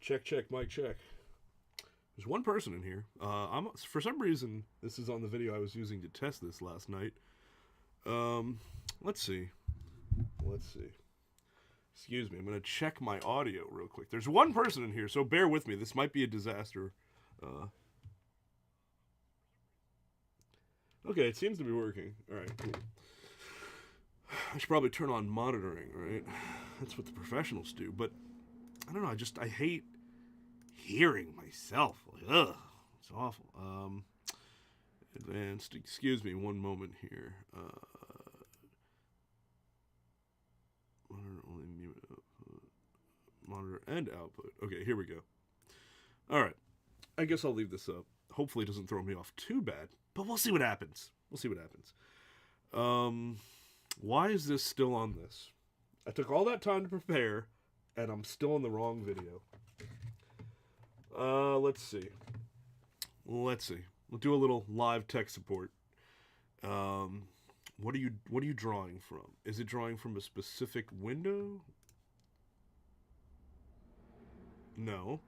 Check, check, mic check. There's one person in here. For some reason, this is on the video I was using to test this last night. Let's see. Excuse me, I'm gonna check my audio real quick. There's one person in here, so bear with me. This might be a disaster. Okay, it seems to be working. Alright, cool. I should probably turn on monitoring, right? That's what the professionals do, but I don't know, I hate hearing myself. Like, ugh, it's awful. Advanced, excuse me, one moment here. Monitor only mute monitor and output. Okay, here we go. Alright, I guess I'll leave this up. Hopefully it doesn't throw me off too bad, but we'll see what happens. Why is this still on this? I took all that time to prepare, and I'm still in the wrong video. Let's see. We'll do a little live tech support. What are you drawing from? Is it drawing from a specific window? No.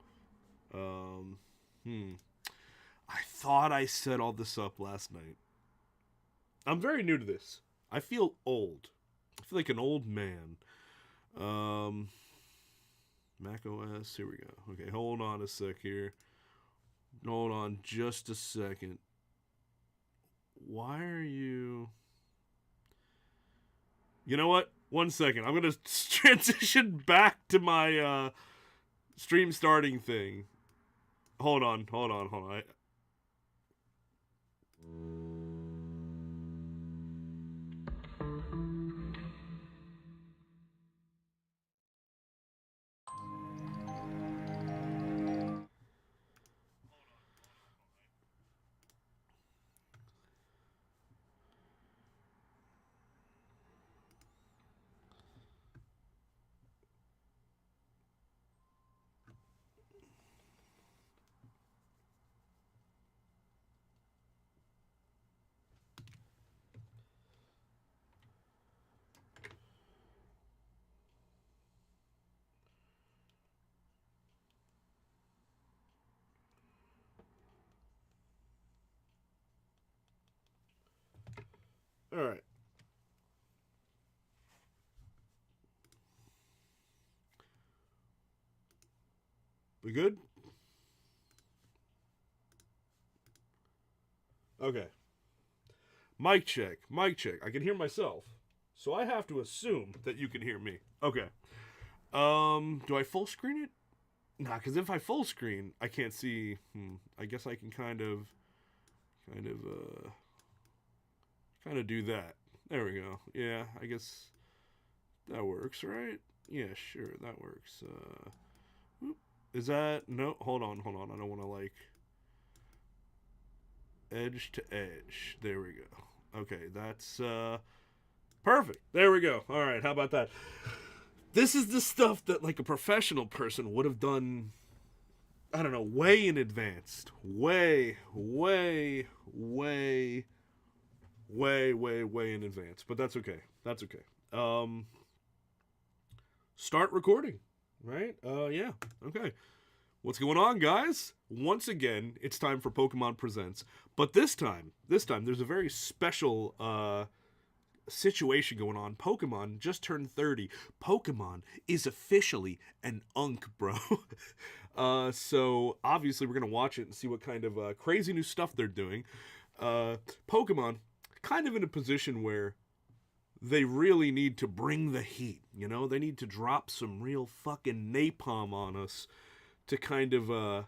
I thought I set all this up last night. I'm very new to this. I feel old. I feel like an old man. Mac OS, here we go. Okay, hold on a sec here. Hold on just a second. Why are you... You know what? 1 second. I'm going to transition back to my stream starting thing. Hold on. All right. We good? Okay. Mic check. I can hear myself. So I have to assume that you can hear me. Okay. Do I full screen it? Nah, because if I full screen, I can't see. I guess I can kind of do that. There we go. Yeah, I guess that works, right? Yeah, sure, that works. Is that... No, hold on. I don't want to, like... Edge to edge. There we go. Okay, that's, perfect. There we go. Alright, how about that? This is the stuff that, like, a professional person would have done... I don't know, way in advance. Way in advance. But that's okay. Start recording. Right? Yeah. Okay. What's going on, guys? Once again, it's time for Pokemon Presents. But this time, there's a very special, situation going on. Pokemon just turned 30. Pokemon is officially an unk, bro. So, obviously, we're going to watch it and see what kind of crazy new stuff they're doing. Pokemon, kind of in a position where they really need to bring the heat, you know? They need to drop some real fucking napalm on us to kind of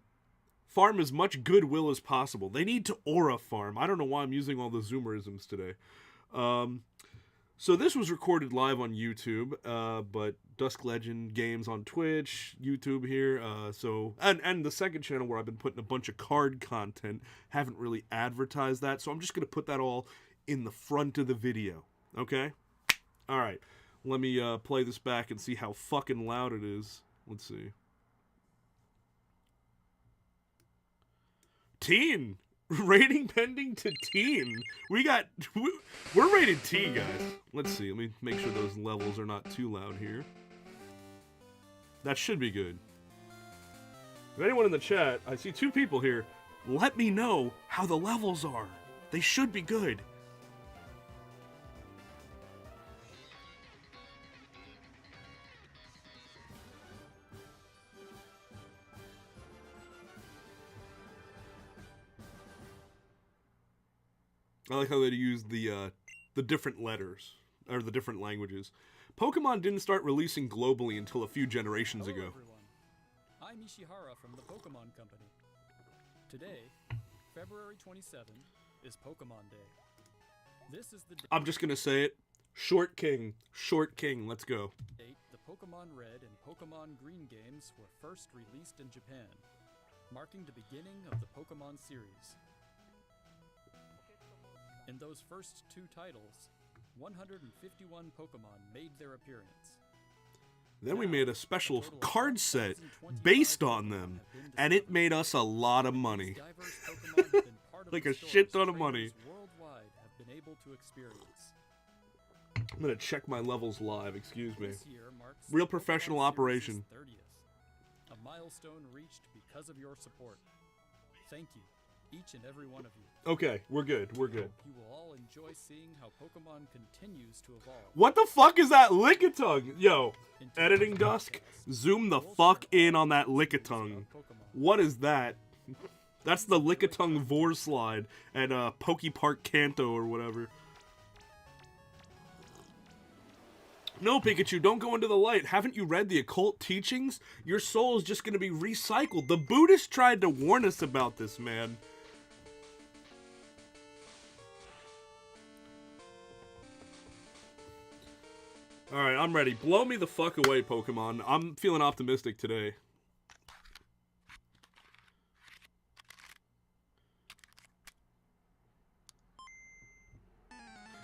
farm as much goodwill as possible. They need to aura farm. I don't know why I'm using all the Zoomerisms today. So this was recorded live on YouTube, but Dusk Legend Games on Twitch, YouTube here, and the second channel where I've been putting a bunch of card content, haven't really advertised that, so I'm just going to put that all in the front of the video, okay? Alright, let me play this back and see how fucking loud it is. Let's see. Teen! Rating pending to teen. We're rated T, guys. Let's see. Let me make sure those levels are not too loud here. That should be good. If anyone in the chat, I see 2 people here. Let me know how the levels are. They should be good. I like how they use the different letters, or the different languages. Pokemon didn't start releasing globally until a few generations ago. Everyone. I'm Ishihara from the Pokemon Company. Today, February 27, is Pokemon Day. This is the I'm just gonna say it. Short King. Short King. Let's go. date the Pokemon Red and Pokemon Green games were first released in Japan, marking the beginning of the Pokemon series. In those first 2 titles, 151 Pokemon made their appearance. Then we made a special card set based on them, and it made us a lot of money. Diverse Pokemon have been part of Like the a shit ton stories of money. trainers worldwide have been able to experience. I'm gonna check my levels live, excuse me. This year marks Real the professional Pokemon operation. series' 30th, a milestone reached because of your support. Thank you, each and every one of you. Okay, we're good, we're good. You will all enjoy seeing how Pokemon continues to evolve. What the fuck is that Lickitung? Yo, into editing the dusk, process. zoom the We'll fuck share in all on that the news Lickitung. about Pokemon. What is that? That's the Lickitung Vorslide at Pokepark Kanto or whatever. No, Pikachu, don't go into the light. Haven't you read the occult teachings? Your soul is just going to be recycled. The Buddhists tried to warn us about this, man. Alright, I'm ready. Blow me the fuck away, Pokemon. I'm feeling optimistic today.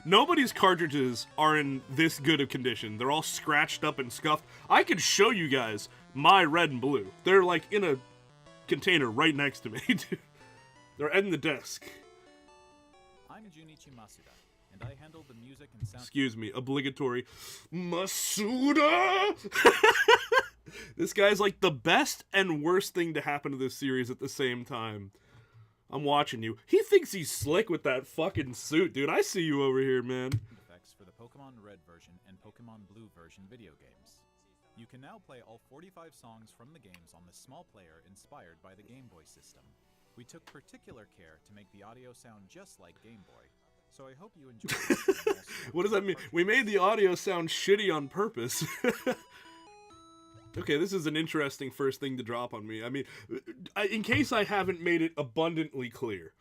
Nobody's cartridges are in this good of condition. They're all scratched up and scuffed. I could show you guys my red and blue. They're like in a container right next to me. They're in the desk. I'm Junichi Masuda, and I handle the music and sound. Excuse me, obligatory. Masuda! This guy's like the best and worst thing to happen to this series at the same time. I'm watching you. He thinks he's slick with that fucking suit, dude. I see you over here, man. Effects for the Pokemon Red version and Pokemon Blue version video games. You can now play all 45 songs from the games on the small player inspired by the Game Boy system. We took particular care to make the audio sound just like Game Boy, so I hope you enjoy it. What does that mean? We made the audio sound shitty on purpose. Okay, this is an interesting first thing to drop on me. I mean, in case I haven't made it abundantly clear,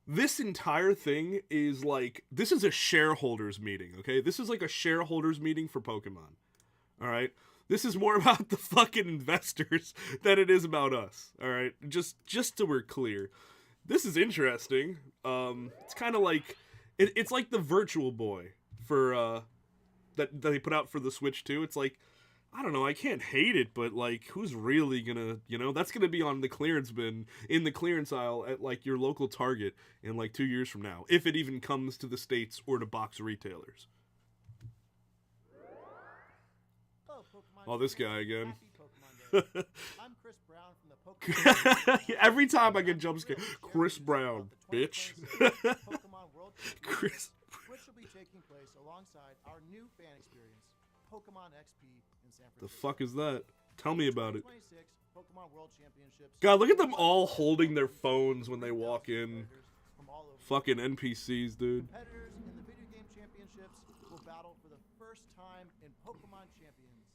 this entire thing is like, this is a shareholders meeting, okay? This is like a shareholders meeting for Pokemon, all right? This is more about the fucking investors than it is about us, all right? Just so we're clear. This is interesting. It's kind of like, it's like the Virtual Boy for, that they put out for the Switch 2. It's like, I don't know, I can't hate it, but, like, who's really gonna, you know, that's gonna be on the clearance bin, in the clearance aisle at, like, your local Target in, like, 2 years from now, if it even comes to the States or to box retailers. Hello, Pokemon Oh, this fans. guy again. Happy Pokemon Day. I'm Chris Brown from the Pokemon. Every time I get jump scared, Chris Brown, bitch. Pokemon World Chris. which will be taking place alongside our new fan experience, Pokemon XP in San Francisco. The fuck is that? Tell me about it. 26 Pokemon World Championships. God, look at them all holding their phones when they walk in. From all over. Fucking NPCs, dude. Competitors in the video game championships will battle for the first time in Pokemon Champions.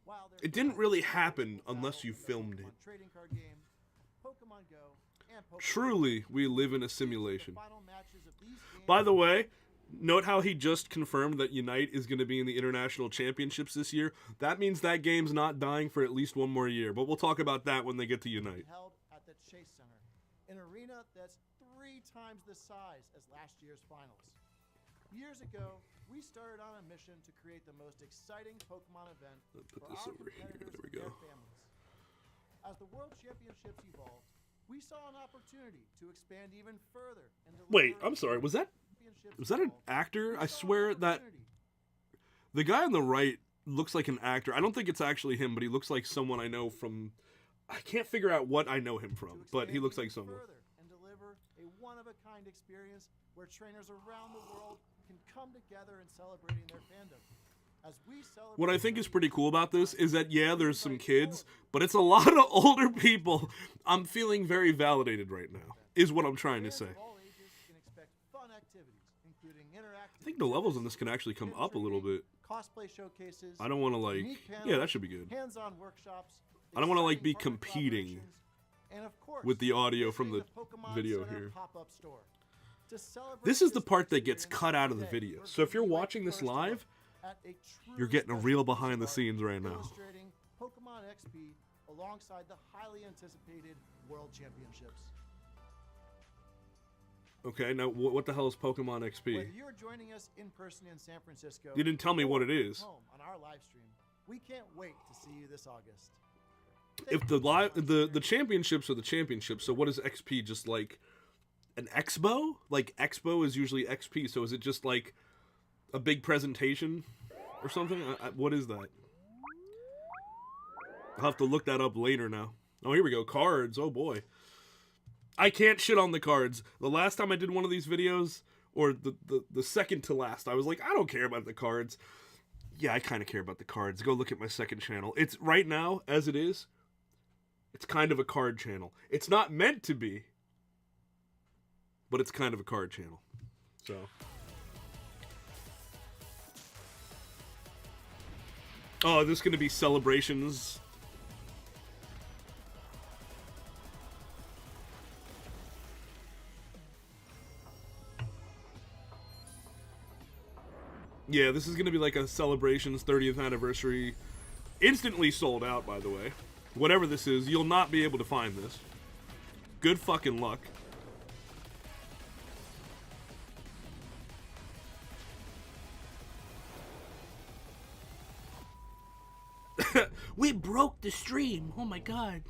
While their It didn't really fans happen will unless battle you in the filmed Pokemon it. Trading card game, Pokemon Go, and Pokemon Truly, we live in a The simulation. final matches of these games By the way, note how he just confirmed that Unite is going to be in the international championships this year. That means that game's not dying for at least one more year, but we'll talk about that when they get to Unite. held at the Chase Center, an arena that's 3 times the size as last year's finals. Years ago, we started on a mission to create the most exciting Pokemon event Put for this our over here. competitors There we and their go. families. As the World Championships evolved, we saw an opportunity to expand even further and deliver Wait, I'm sorry. Was that an evolved, actor? we I saw an swear that opportunity the guy on the right looks like an actor. I don't think it's actually him, but he looks like someone I know from I can't figure out what I know him To from, but he expand looks like even someone. further and deliver a one-of-a-kind experience where trainers around the world can come together in celebrating their fandom. As we celebrate What I think is 30 pretty years cool of about this Pokemon, is that, yeah, we there's some invite kids, all of you but it's a lot of older people. I'm feeling very validated right now, is what I'm trying to Fans say. of all ages can expect fun activities, including interactive I think the levels on this can actually come up a little bit. cosplay showcases. I don't want to, like, unique yeah, panels, that should be good. Hands-on workshops. I don't wanna, like, exciting be partner competing collaborations, and of course, with the audio from visiting the Pokemon video Center here. pop-up store. To celebrate This is the this part that gets experience cut out of the today, video. we're So if you're giving you a watching this first look live, at a you're truly getting a special real piece of behind the art scenes right now. illustrating Pokemon XP alongside the highly anticipated World Championships. Okay, now what the hell is Pokemon XP? Whether you're joining us in person in San Francisco, You didn't tell me what it or is. home on our live stream, we can't wait to see you this August. If the the championships are the championships, so what is XP? Just like an expo? Like expo is usually XP, so is it just like a big presentation or something? What is that? I'll have to look that up later now. Oh, here we go. Cards. Oh boy. I can't shit on the cards. The last time I did one of these videos, or the second to last, I was like, I don't care about the cards. Yeah, I kind of care about the cards. Go look at my second channel. It's right now, as it is, it's kind of a card channel. It's not meant to be, but it's kind of a card channel. So. Oh, this is going to be celebrations. Yeah, this is going to be like a Celebrations 30th anniversary. Instantly sold out, by the way. Whatever this is, you'll not be able to find this. Good fucking luck. We broke the stream. Oh my god.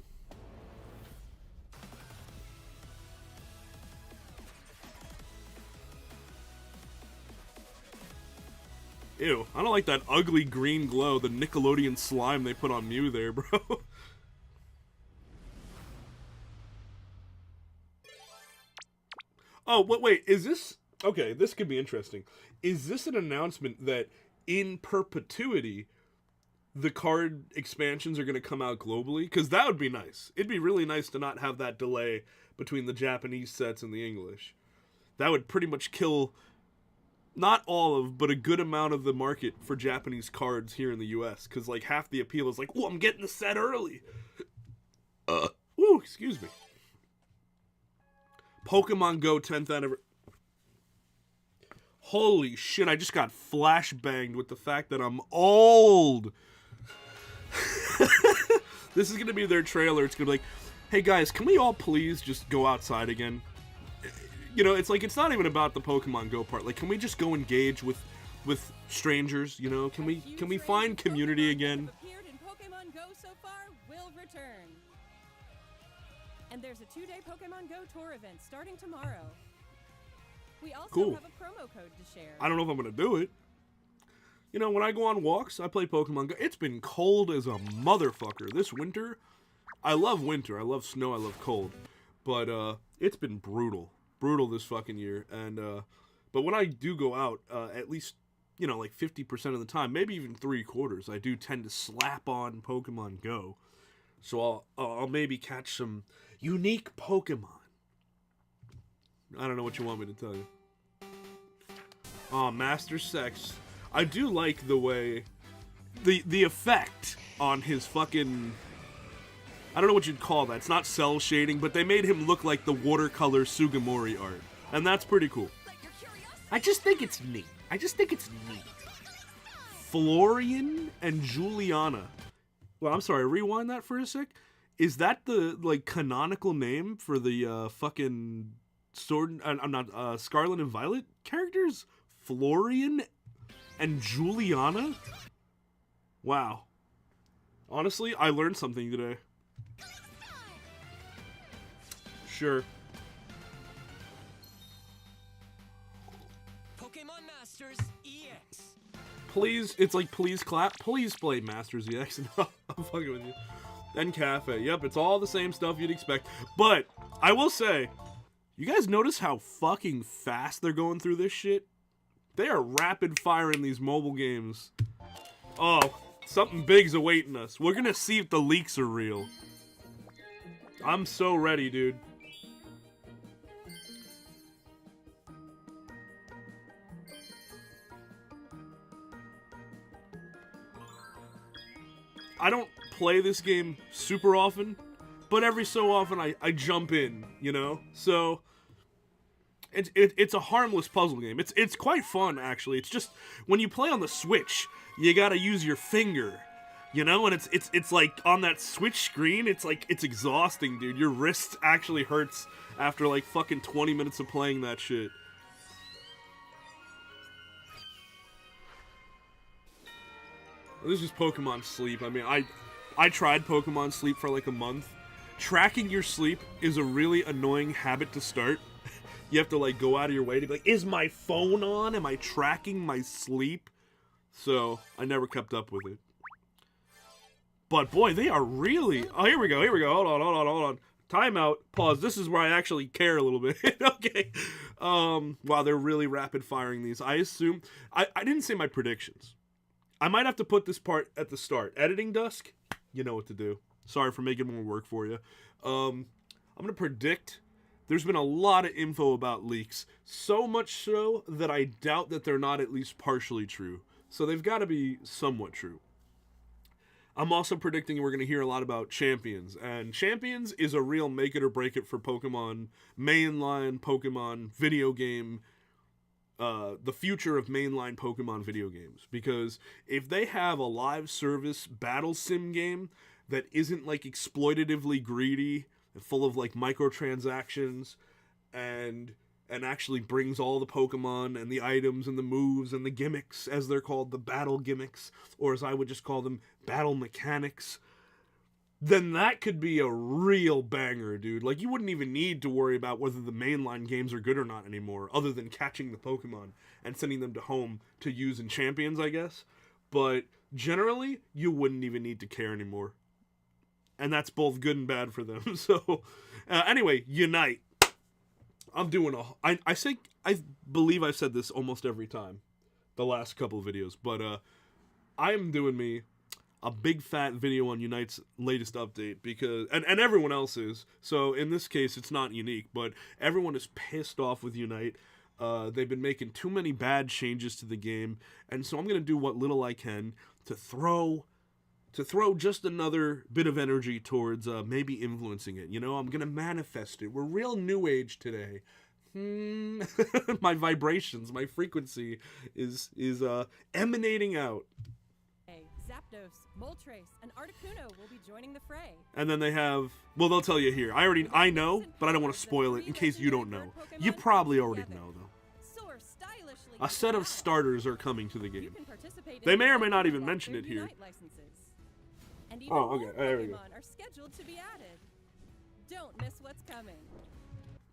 Ew, I don't like that ugly green glow, the Nickelodeon slime they put on Mew there, bro. Oh, wait, is this... Okay, this could be interesting. Is this an announcement that in perpetuity, the card expansions are going to come out globally? Because that would be nice. It'd be really nice to not have that delay between the Japanese sets and the English. That would pretty much kill... not all of, but a good amount of the market for Japanese cards here in the U.S. Because, like, half the appeal is like, oh, I'm getting the set early. Woo, excuse me. Pokemon Go 10th anniversary. Holy shit, I just got flashbanged with the fact that I'm old. This is going to be their trailer. It's going to be like, hey guys, can we all please just go outside again? You know, it's like, it's not even about the Pokemon Go part. Like, can we just go engage with strangers, you know? Can we find community again? Appeared in Pokemon Go so far will return. And there's a 2-day Pokemon Go tour event starting tomorrow. We also Cool. have a promo code to share. I don't know if I'm going to do it. You know, when I go on walks, I play Pokemon Go. It's been cold as a motherfucker this winter. I love winter. I love snow. I love cold. But it's been brutal. Brutal this fucking year. And but when I do go out, at least, you know, like 50% of the time, maybe even 3/4, I do tend to slap on Pokemon Go. So I'll maybe catch some unique Pokemon. I don't know what you want me to tell you. Oh, Master Sex. I do like the way... The effect on his fucking... I don't know what you'd call that. It's not cell shading, but they made him look like the watercolor Sugimori art. And that's pretty cool. I just think it's neat. Florian and Juliana. Well, I'm sorry, rewind that for a sec. Is that the, like, canonical name for the, fucking Sword... I'm not, Scarlet and Violet characters? Florian and Juliana? Wow. Honestly, I learned something today. Sure. Pokemon Masters EX. Please, it's like, please clap. Please play Masters EX. No, I'm fucking with you. and cafe. Yep, it's all the same stuff you'd expect. But I will say, you guys notice how fucking fast they're going through this shit? They are rapid firing these mobile games. Oh, something big's awaiting us. We're gonna see if the leaks are real. I'm so ready, dude. I don't play this game super often, but every so often I jump in, you know? So it's a harmless puzzle game. It's quite fun, actually. It's just when you play on the Switch, you gotta use your finger, you know? And it's like on that Switch screen, it's like it's exhausting, dude. Your wrist actually hurts after like fucking 20 minutes of playing that shit. This is Pokemon Sleep. I mean, I tried Pokemon Sleep for like a month. Tracking your sleep is a really annoying habit to start. You have to like go out of your way to be like, is my phone on? Am I tracking my sleep? So I never kept up with it. But boy, they are really... Oh, here we go. Hold on. Timeout. Pause. This is where I actually care a little bit. Okay. Wow, they're really rapid firing these. I assume... I didn't say my predictions. I might have to put this part at the start. Editing Dusk, you know what to do. Sorry for making more work for you. I'm going to predict there's been a lot of info about leaks. So much so that I doubt that they're not at least partially true. So they've got to be somewhat true. I'm also predicting we're going to hear a lot about Champions. And Champions is a real make it or break it for Pokemon, mainline Pokemon video game, the future of mainline Pokemon video games. Because if they have a live service battle sim game that isn't like exploitatively greedy and full of like microtransactions and actually brings all the Pokemon and the items and the moves and the gimmicks, as they're called, the battle gimmicks, or as I would just call them, battle mechanics, then that could be a real banger, dude. Like, you wouldn't even need to worry about whether the mainline games are good or not anymore, other than catching the Pokemon and sending them to home to use in Champions, I guess. But generally, you wouldn't even need to care anymore. And that's both good and bad for them. So, anyway, Unite. I'm doing I believe I've said this almost every time, the last couple of videos, but I am doing me a big fat video on Unite's latest update because, and everyone else is, so in this case it's not unique, but everyone is pissed off with Unite. They've been making too many bad changes to the game, and so I'm going to do what little I can to throw just another bit of energy towards maybe influencing it. You know, I'm going to manifest it. We're real new age today. My vibrations, my frequency is emanating out. Zapdos, Moltres, and Articuno will be joining the fray. And then they have, well, they'll tell you here. I know, but I don't want to spoil it in case you don't know. You probably already know, though. Soar stylishly A set of now. starters are coming to the You game. can participate They in may or may the not even Pokemon mention it here. Unite licenses. And even Oh, okay, more there we go. Pokemon are scheduled to be added. Don't miss what's coming.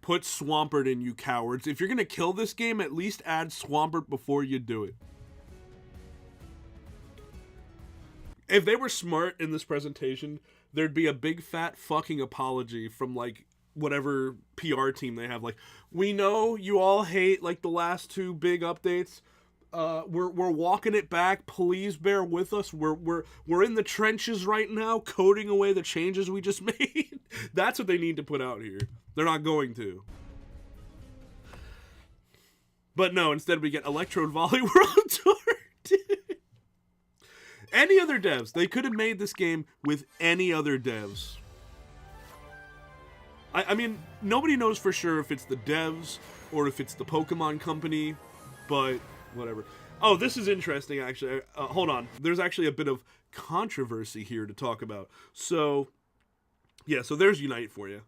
Put Swampert in, you cowards. If you're going to kill this game, at least add Swampert before you do it. If they were smart in this presentation, there'd be a big fat fucking apology from like whatever PR team they have. Like, we know you all hate like the last two big updates. We're walking it back. Please bear with us. We're in the trenches right now, coding away the changes we just made. That's what they need to put out here. They're not going to. But no, instead we get Electrode Volley World Tour. Dude. Any other devs, they could have made this game with any other devs. I mean, nobody knows for sure if it's the devs or if it's the Pokemon Company, but whatever. Oh, this is interesting, actually. Hold on. There's actually a bit of controversy here to talk about. So, yeah, so there's Unite for you.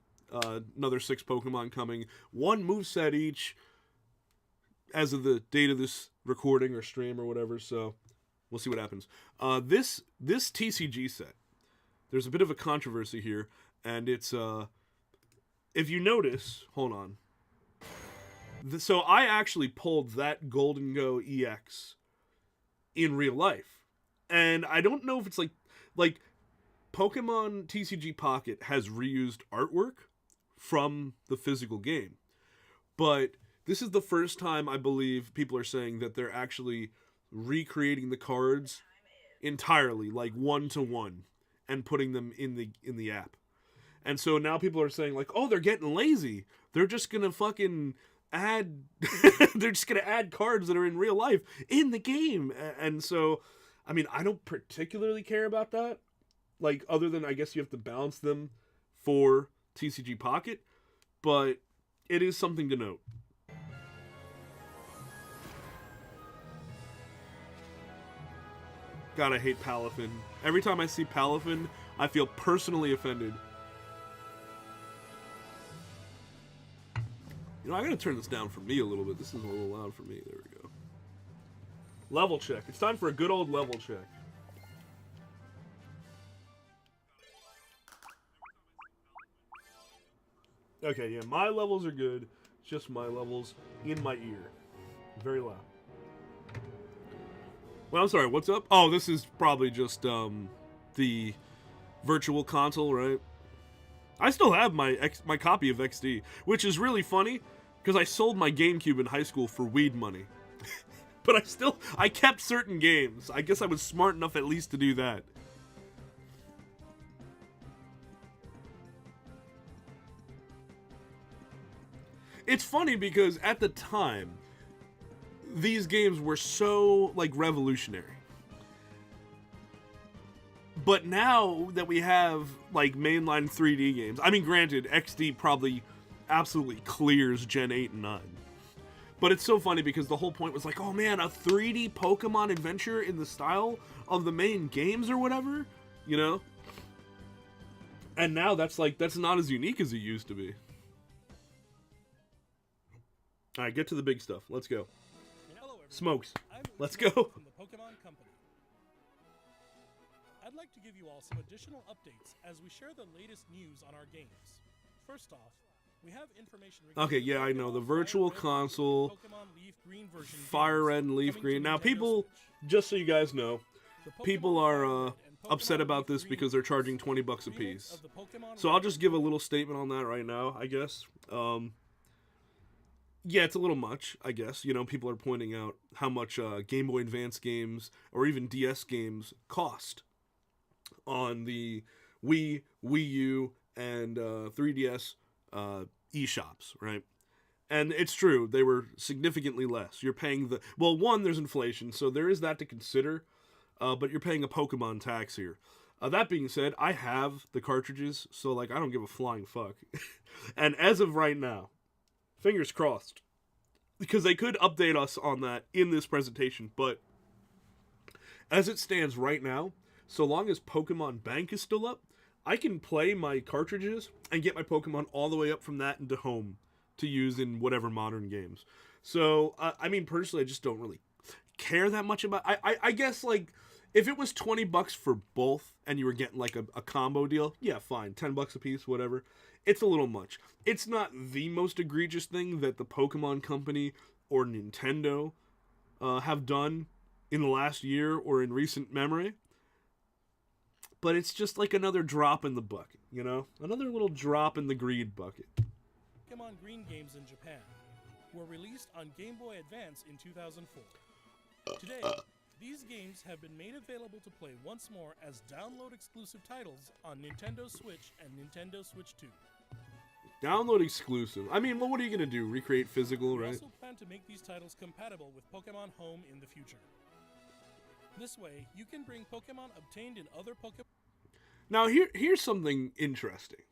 Another 6 Pokemon coming. 1 moveset each as of the date of this recording or stream or whatever, so we'll see what happens. This TCG set, there's a bit of a controversy here, and it's, if you notice, hold on. So I actually pulled that Golden Go EX in real life. And I don't know if it's like Pokemon TCG Pocket has reused artwork from the physical game. But this is the first time I believe people are saying that they're actually recreating the cards entirely, like one to one, and putting them in the app. And so now people are saying like, oh, they're getting lazy. They're just gonna fucking add they're just gonna add cards that are in real life in the game. And so, I mean, I don't particularly care about that. Like, other than I guess you have to balance them for TCG Pocket, but it is something to note. God, I hate Palafin. Every time I see Palafin, I feel personally offended. You know, I gotta turn this down for me a little bit. This is a little loud for me. There we go. Level check. It's time for a good old level check. Okay, yeah, my levels are good. It's just my levels in my ear. Very loud. Well, I'm sorry, what's up? Oh, this is probably just the virtual console, right? I still have my copy of XD, which is really funny because I sold my GameCube in high school for weed money. But I kept certain games. I guess I was smart enough at least to do that. It's funny because at the time, these games were so, like, revolutionary. But now that we have, like, mainline 3D games, I mean, granted, XD probably absolutely clears Gen 8 and 9. But it's so funny because the whole point was like, oh man, a 3D Pokemon adventure in the style of the main games or whatever, you know? And now that's not as unique as it used to be. Alright, get to the big stuff. Let's go. Hello, everyone. Smokes. I'm Let's Smokes go. From the Pokemon Company. I'd like to give you all some additional updates as we share the latest news on our games. First off, we have information regarding Okay, yeah, I know. The Virtual Console, Pokemon Leaf Green version Fire games Red and Leaf coming to Green. Now, Nintendo people, Switch. just so you guys know, The Pokemon people Fire are Red and upset Pokemon about Leaf this Green because they're games charging $20 a remakes piece. of the Pokemon So I'll Red just give a little statement on that right now, I guess. Yeah, it's a little much, I guess. You know, people are pointing out how much Game Boy Advance games or even DS games cost on the Wii, Wii U, and 3DS eShops, right? And it's true, they were significantly less. You're paying well, one, there's inflation, so there is that to consider, but you're paying a Pokemon tax here. That being said, I have the cartridges, so, like, I don't give a flying fuck. And as of right now, fingers crossed, because they could update us on that in this presentation, but as it stands right now, so long as Pokemon Bank is still up, I can play my cartridges and get my Pokemon all the way up from that into home to use in whatever modern games. So, I mean, personally, I just don't really care that much about... I guess, like, if it was $20 for both and you were getting, like, a combo deal, yeah, fine, $10 a piece, whatever. It's a little much. It's not the most egregious thing that the Pokemon Company or Nintendo have done in the last year or in recent memory. But it's just like another drop in the bucket, you know? Another little drop in the greed bucket. Pokemon Green games in Japan were released on Game Boy Advance in 2004. Today, these games have been made available to play once more as download-exclusive titles on Nintendo Switch and Nintendo Switch 2. Download exclusive. I mean, well, what are you going to do? Recreate physical, We right? also plan to make these titles compatible with Pokemon Home in the future. This way, you can bring Pokemon obtained in other Pokemon... Now, here's something interesting,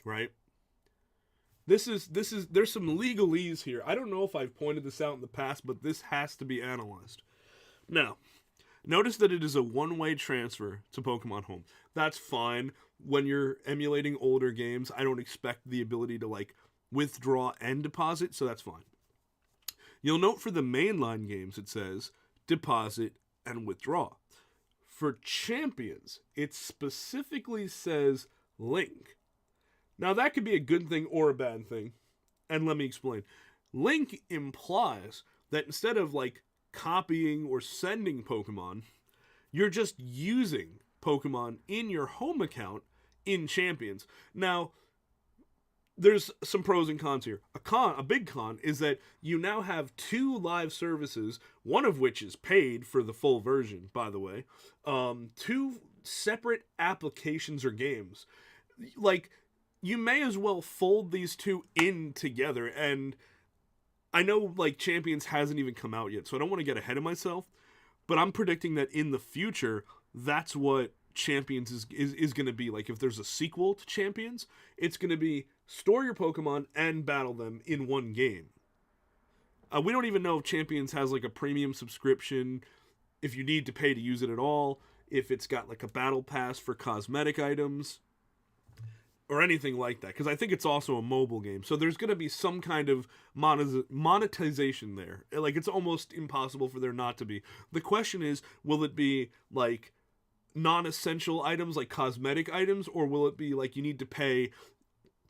right? There's some legalese here. I don't know if I've pointed this out in the past, but this has to be analyzed. Now, notice that it is a one-way transfer to Pokemon Home. That's fine. When you're emulating older games, I don't expect the ability to, like, withdraw and deposit, so that's fine. You'll note for the mainline games, it says deposit and withdraw. For Champions, it specifically says link. Now, that could be a good thing or a bad thing, and let me explain. Link implies that instead of, like, copying or sending Pokemon, you're just using Pokemon in your home account in Champions. Now, there's some pros and cons here. A big con is that you now have 2 live services, one of which is paid for the full version, by the way. 2 separate applications or games. Like, you may as well fold these 2 in together, and I know, like, Champions hasn't even come out yet, so I don't want to get ahead of myself, but I'm predicting that in the future, that's what Champions is going to be. Like, if there's a sequel to Champions, it's going to be store your Pokemon and battle them in one game. We don't even know if Champions has, like, a premium subscription, if you need to pay to use it at all, if it's got, like, a battle pass for cosmetic items, or anything like that, because I think it's also a mobile game. So there's going to be some kind of monetization there. Like, it's almost impossible for there not to be. The question is, will it be, like, non-essential items, like cosmetic items, or will it be, like, you need to pay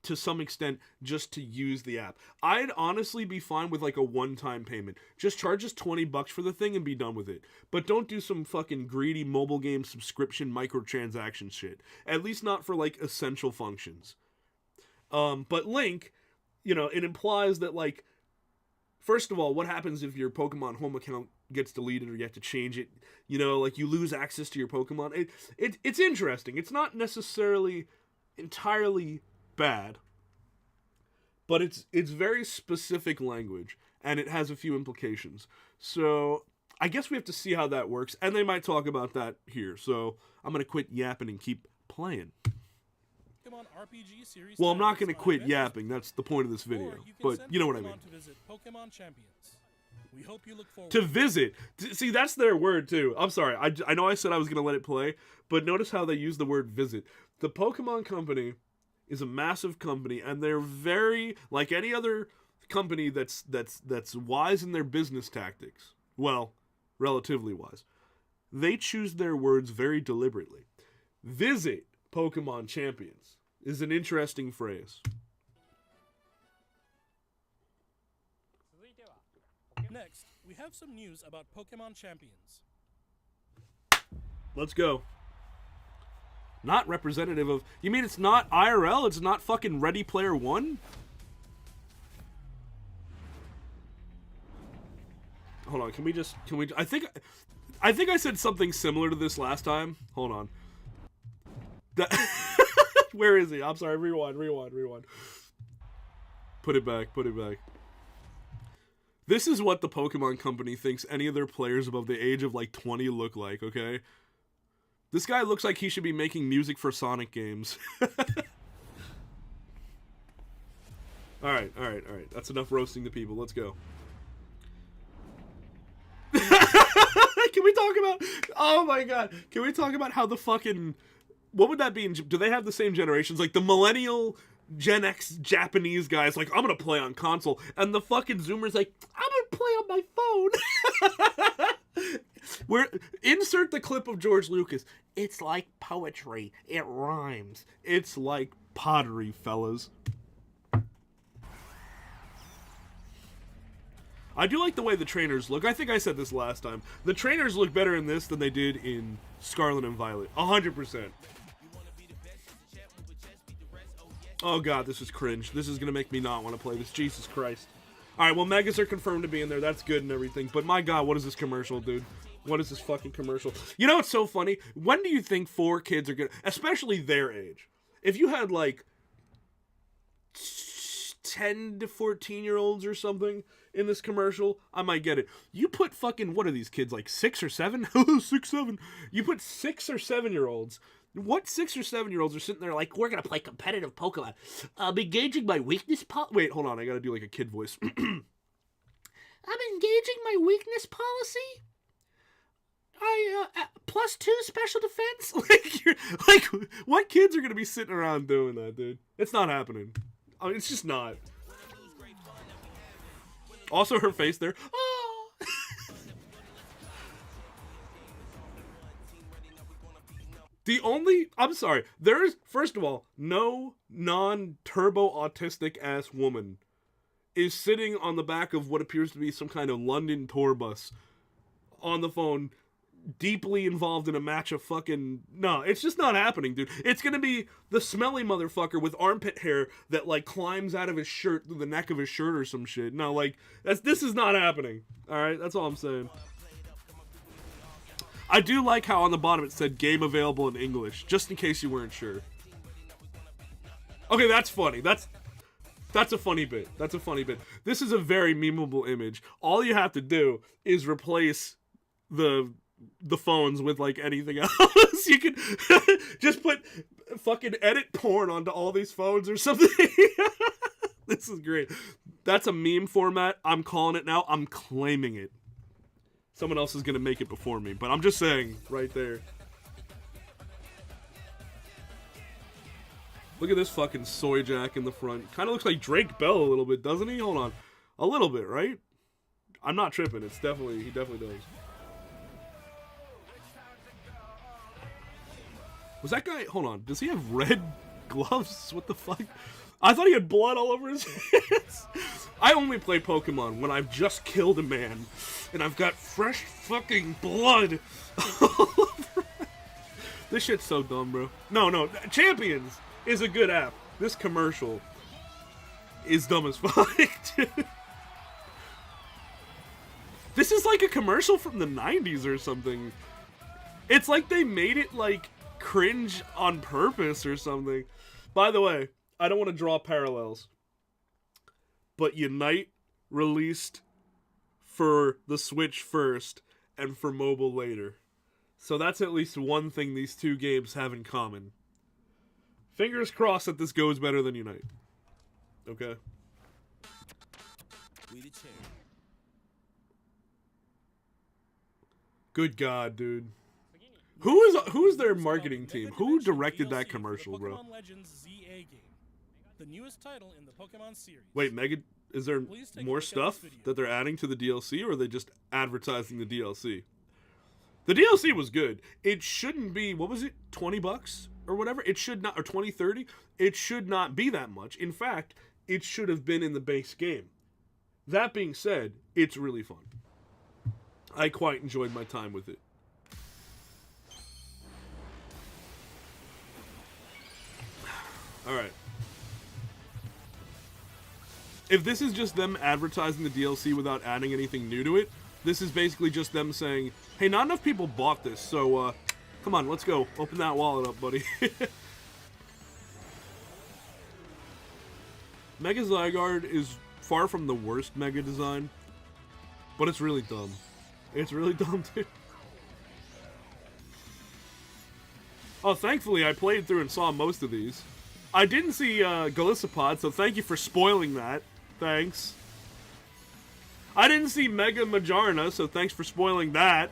to some extent just to use the app? I'd honestly be fine with, like, a one-time payment. Just charge us $20 for the thing and be done with it. But don't do some fucking greedy mobile game subscription microtransaction shit. At least not for, like, essential functions. But Link, you know, it implies that, like, first of all, what happens if your Pokemon home account gets deleted or you have to change it? You know, like, you lose access to your Pokemon. It's interesting. It's not necessarily entirely bad, but it's very specific language, and it has a few implications. So I guess we have to see how that works, and they might talk about that here. So I'm gonna quit yapping and keep playing. Pokemon RPG series. Well, I'm not titles gonna on quit Adventures yapping. That's the point of this Or video. you can But send you know what I Pokemon mean. to visit Pokemon Champions. We hope you look forward To visit. See, that's their word, too. I'm sorry. I know I said I was going to let it play, but notice how they use the word visit. The Pokemon Company is a massive company, and they're very, like any other company that's wise in their business tactics. Well, relatively wise. They choose their words very deliberately. Visit Pokemon Champions is an interesting phrase. Next, we have some news about Pokemon Champions. Let's go. Not representative of... You mean it's not IRL? It's not fucking Ready Player One? Hold on, can we... I think I said something similar to this last time. Hold on. Where is he? I'm sorry, rewind. Put it back. This is what the Pokemon Company thinks any of their players above the age of, like, 20 look like, okay? This guy looks like he should be making music for Sonic games. Alright. That's enough roasting the people. Let's go. Can we talk about... Oh my god. Can we talk about how the fucking... What would that be? Do they have the same generations? Like, the millennial... Gen X Japanese guys like, I'm gonna play on console, and the fucking Zoomer's like, I'm gonna play on my phone. Insert the clip of George Lucas. It's like poetry. It rhymes. It's like pottery, fellas. I do like the way the trainers look. I think I said this last time. The trainers look better in this than they did in Scarlet and Violet. 100%. Oh god, this is cringe. This is gonna make me not want to play this. Jesus Christ. Alright, well, Megas are confirmed to be in there. That's good and everything. But my god, what is this commercial, dude? What is this fucking commercial? You know what's so funny? When do you think 4 kids are gonna... Especially their age. If you had, like, 10 to 14-year-olds or something in this commercial, I might get it. You put fucking... What are these kids, like 6 or 7? 6, 7. You put 6 or 7-year-olds... What 6 or 7-year-olds are sitting there like, we're gonna play competitive Pokemon. I'm engaging my weakness Wait, hold on, I gotta do like a kid voice. I'm engaging my weakness policy. I +2 special defense. Like, what kids are gonna be sitting around doing that, dude? It's not happening. I mean, it's just not. Also, her face there. Oh. I'm sorry, there's, first of all, no non-turbo autistic ass woman is sitting on the back of what appears to be some kind of London tour bus on the phone deeply involved in a match of fucking... No, it's just not happening, dude. It's gonna be the smelly motherfucker with armpit hair that, like, climbs out of his shirt through the neck of his shirt or some shit. No, like, this is not happening. Alright, that's all I'm saying. I do like how on the bottom it said game available in English, just in case you weren't sure. Okay, that's funny. That's a funny bit. That's a funny bit. This is a very memeable image. All you have to do is replace the phones with, like, anything else. You could just put fucking edit porn onto all these phones or something. This is great. That's a meme format. I'm calling it now. I'm claiming it. Someone else is gonna make it before me, but I'm just saying right there. Look at this fucking soy jack in the front. Kind of looks like Drake Bell a little bit, doesn't he? Hold on. A little bit, right? I'm not tripping. It's definitely, he definitely does. Was that guy, hold on, does he have red gloves? What the fuck? I thought he had blood all over his hands. I only play Pokemon when I've just killed a man and I've got fresh fucking blood all over. This shit's so dumb, bro. No, Champions is a good app. This commercial is dumb as fuck, dude. This is like a commercial from the 90s or something. It's like they made it, like, cringe on purpose or something. By the way, I don't want to draw parallels, but Unite released for the Switch first and for mobile later. So that's at least one thing these two games have in common. Fingers crossed that this goes better than Unite. Okay. Good God, dude. Who is their marketing team? Who directed that commercial, bro? Pokemon Legends ZA game, the newest title in the Pokemon series. Wait, Mega, is there Please take a more look at stuff this video. that they're adding to the DLC, or are they just advertising the DLC? The DLC was good. It shouldn't be, what was it, 20 bucks or whatever? It should not, or 20, 30? It should not be that much. In fact, it should have been in the base game. That being said, it's really fun. I quite enjoyed my time with it. Alright. If this is just them advertising the DLC without adding anything new to it, this is basically just them saying, hey, not enough people bought this, so, come on, let's go. Open that wallet up, buddy. Mega Zygarde is far from the worst Mega design, but it's really dumb. It's really dumb, dude. Oh, thankfully, I played through and saw most of these. I didn't see Golisopod, so thank you for spoiling that. Thanks. I didn't see Mega Majarna, so thanks for spoiling that.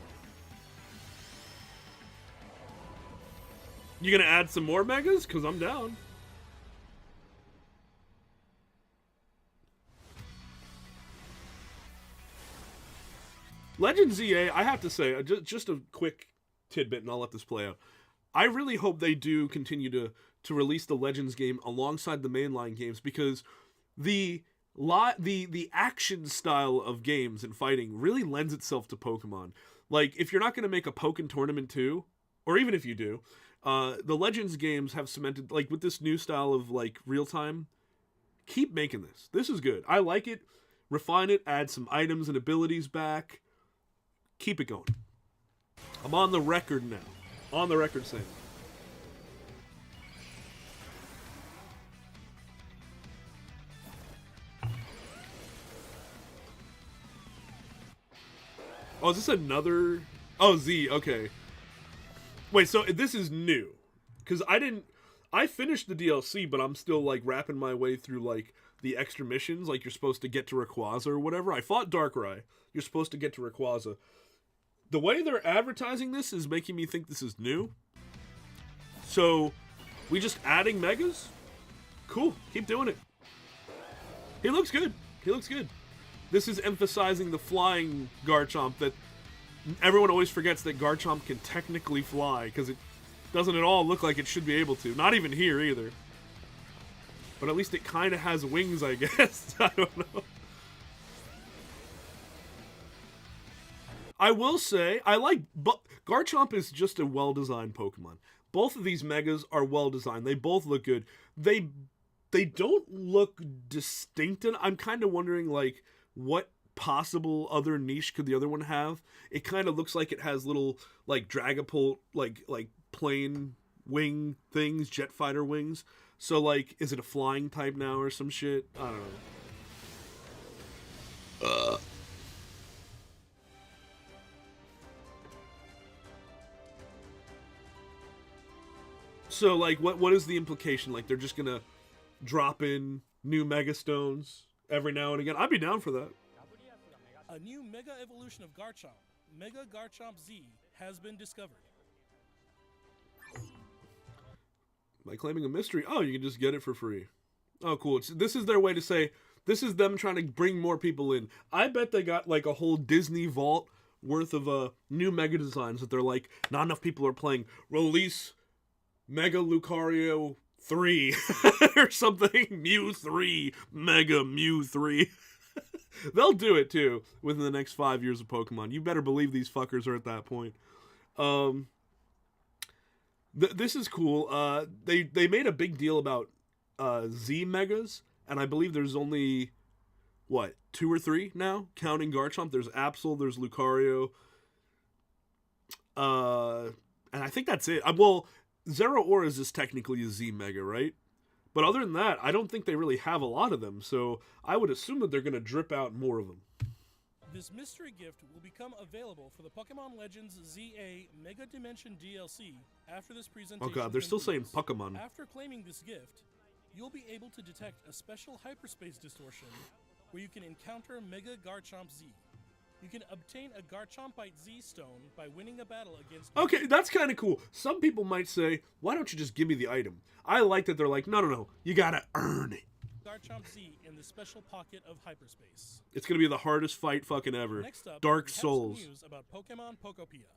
You gonna add some more Megas? Because I'm down. Legend ZA, I have to say, just a quick tidbit, and I'll let this play out. I really hope they do continue to release the Legends game alongside the mainline games, because the action style of games and fighting really lends itself to Pokemon. Like, if you're not going to make a Pokken Tournament 2, or even if you do, the Legends games have cemented, like, with this new style of, like, real-time, keep making this. This is good. I like it. Refine it, add some items and abilities back. Keep it going. I'm on the record now. On the record saying. Oh, is this another... Oh, Z, okay. Wait, so this is new. Because I finished the DLC, but I'm still, like, wrapping my way through, like, the extra missions. Like, you're supposed to get to Rayquaza or whatever. I fought Darkrai. You're supposed to get to Rayquaza. The way they're advertising this is making me think this is new. So, we just adding Megas? Cool. Keep doing it. He looks good. He looks good. This is emphasizing the flying Garchomp that everyone always forgets that Garchomp can technically fly, because it doesn't at all look like it should be able to. Not even here either. But at least it kind of has wings, I guess. I don't know. I will say I like, but Garchomp is just a well-designed Pokemon. Both of these megas are well-designed. They both look good. They don't look distinct, and I'm kind of wondering like what possible other niche could the other one have. It kind of looks like it has little like Dragapult like plane wing things, jet fighter wings. So like, is it a flying type now or some shit? I don't know. So like, what is the implication? Like they're just gonna drop in new Mega Stones every now and again? I'd be down for that. A new Mega Evolution of Garchomp, Mega Garchomp Z, has been discovered. By claiming a mystery, oh, you can just get it for free. Oh, cool. This is their way to say, this is them trying to bring more people in. I bet they got like a whole Disney vault worth of new Mega designs that they're like, not enough people are playing. Release Mega Lucario 3 or something. Mew 3. Mega Mew 3. They'll do it too within the next 5 years of Pokemon. You better believe these fuckers are at that point. This is cool. They made a big deal about Z Megas, and I believe there's only, what, 2 or 3 now, counting Garchomp. There's Absol, there's Lucario, and I think that's it. Well, Zeraora is technically a Z Mega, right? But other than that, I don't think they really have a lot of them, so I would assume that they're going to drip out more of them. This mystery gift will become available for the Pokemon Legends ZA Mega Dimension DLC after this presentation. Oh god, they're still saying concludes. Pokemon. After claiming this gift, you'll be able to detect a special hyperspace distortion where you can encounter Mega Garchomp Z. You can obtain a Garchompite Z stone by winning a battle against... Okay, that's kind of cool. Some people might say, why don't you just give me the item? I like that they're like, no, you gotta earn it. Garchomp Z in the special pocket of hyperspace. It's gonna be the hardest fight fucking ever. Next up, Dark we have Souls. some news about Pokemon Pokopia.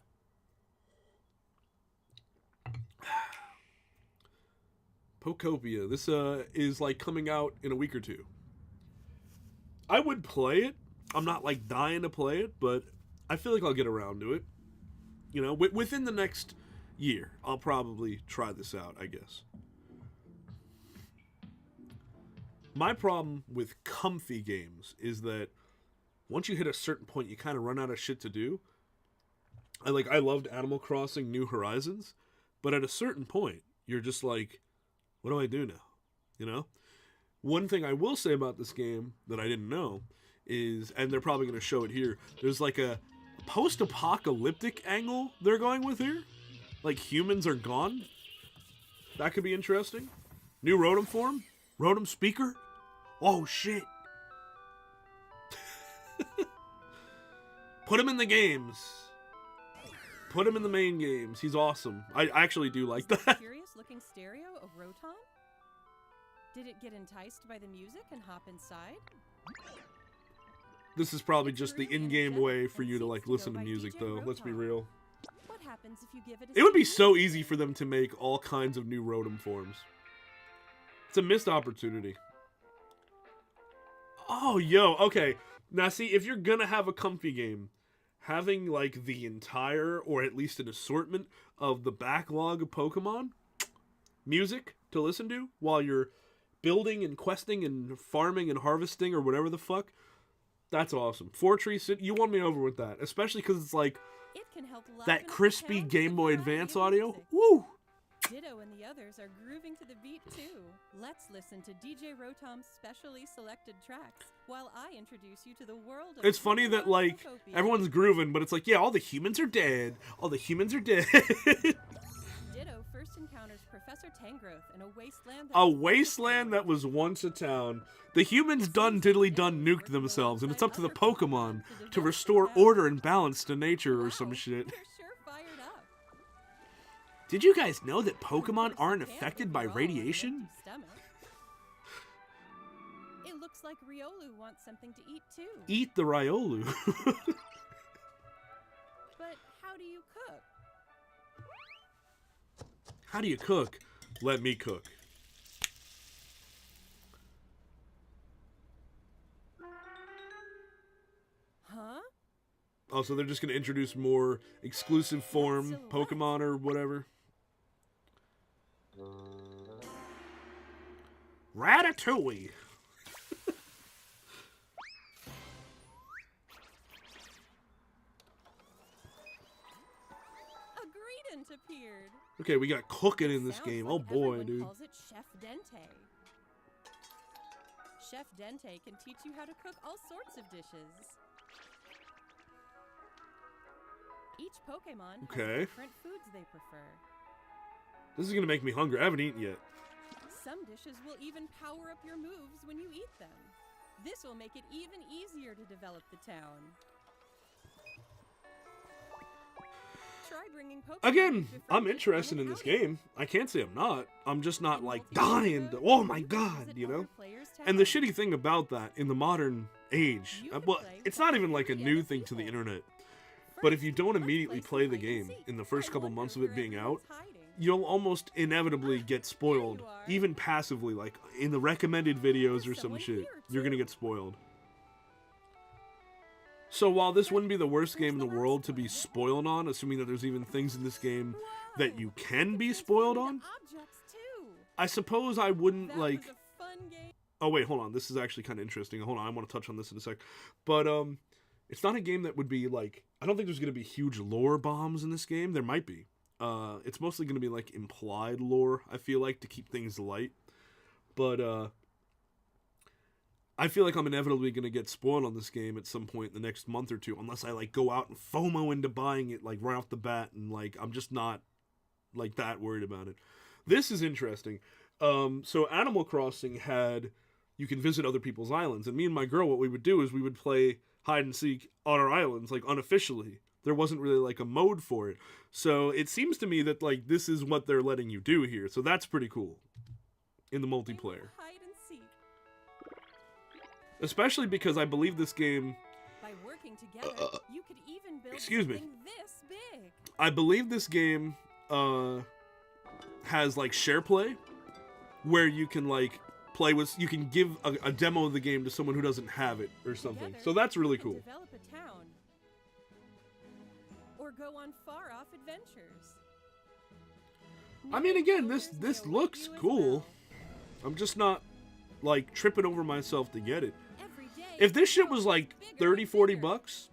Pokopia. This is like coming out in a week or two. I would play it. I'm not like dying to play it, but I feel like I'll get around to it. You know, within the next year, I'll probably try this out, I guess. My problem with comfy games is that once you hit a certain point, you kind of run out of shit to do. I loved Animal Crossing New Horizons, but at a certain point, you're just like, what do I do now? You know? One thing I will say about this game that I didn't know is, and they're probably going to show it here, there's like a post-apocalyptic angle they're going with here. Like humans are gone. That could be interesting. New Rotom form? Rotom speaker? Oh shit. Put him in the games. Put him in the main games. He's awesome. I actually do like that. Curious looking stereo of Rotom? Did it get enticed by the music and hop inside? This is probably just the in-game way for you to like listen to music though. Let's be real. What happens if you give it a It would be spin? so easy for them to make all kinds of new Rotom forms. It's a missed opportunity. Oh, yo, okay. Now, see, if you're gonna have a comfy game, having, like, the entire, or at least an assortment of the backlog of Pokemon, music to listen to, while you're building and questing and farming and harvesting or whatever the fuck, that's awesome. Fortree City, you won me over with that. Especially because it's, like, It can help liven that up the crispy sound Game with Boy variety Advance of audio. music. Woo! Ditto and the others are grooving to the beat too. Let's listen to DJ Rotom's specially selected tracks while I introduce you to the world of It's funny that, Pokemon like, Pokopia. everyone's grooving, but it's like, yeah, all the humans are dead. All the humans are dead. Ditto first encounters Professor Tangrowth in a wasteland A wasteland that was once a town. The humans done diddly done nuked themselves, and it's up to the Pokemon to restore order and balance to nature or some shit. They're sure fired up. Did you guys know that Pokemon Of course, aren't you can't affected if by you're all on an radiation? empty stomach. It looks like Riolu wants something to eat too. Eat the Riolu. But how do you cook? How do you cook? Let me cook. Huh? Oh, so they're just going to introduce more exclusive form Silhouette. Pokemon or whatever. Ratatouille. A Greedent appeared. Okay, we got cooking in this Sounds game. like Oh boy, everyone dude. calls it Chef Dente. Chef Dente can teach you how to cook all sorts of dishes. Each Pokemon Okay. has different foods they prefer. This is going to make me hungry. I haven't eaten yet. Some dishes will even power up your moves when you eat them. This will make it even easier to develop the town. Try bringing Pokemon Again, to different I'm people interested in this game. I can't say I'm not. I'm just not like dying to, oh my god, you know? And the shitty thing about that in the modern age, well, it's not even like a new thing to the internet. But if you don't immediately play the game in the first couple months of it being out, you'll almost inevitably get spoiled, even passively, like in the recommended videos or some shit. You're gonna get spoiled. So while this wouldn't be the worst game in the world to be spoiled on, assuming that there's even things in this game that you can be spoiled on, I suppose I wouldn't like... Oh wait, hold on, this is actually kind of interesting. Hold on, I want to touch on this in a sec. But it's not a game that would be like... I don't think there's going to be huge lore bombs in this game. There might be. It's mostly going to be like implied lore, I feel like, to keep things light. But I feel like I'm inevitably going to get spoiled on this game at some point in the next month or two, unless I like go out and FOMO into buying it like right off the bat, and like I'm just not like that worried about it. This is interesting. So Animal Crossing had, you can visit other people's islands, and me and my girl, what we would do is we would play hide and seek on our islands, like unofficially. There wasn't really like a mode for it. So it seems to me that like this is what they're letting you do here. So that's pretty cool in the multiplayer. Hide and seek. Especially because I believe this game, By working together, you could even build excuse me. something this big. I believe this game has like share play, where you can like play with, you can give a demo of the game to someone who doesn't have it or something. Together, So that's really you can cool. Develop a town. Or go on far-off adventures. I mean, again, New this builders will looks await you as cool. well. I'm just not like tripping over myself to get it. Every day, If this shit the was town like gets bigger 30, and 40 bigger. bucks,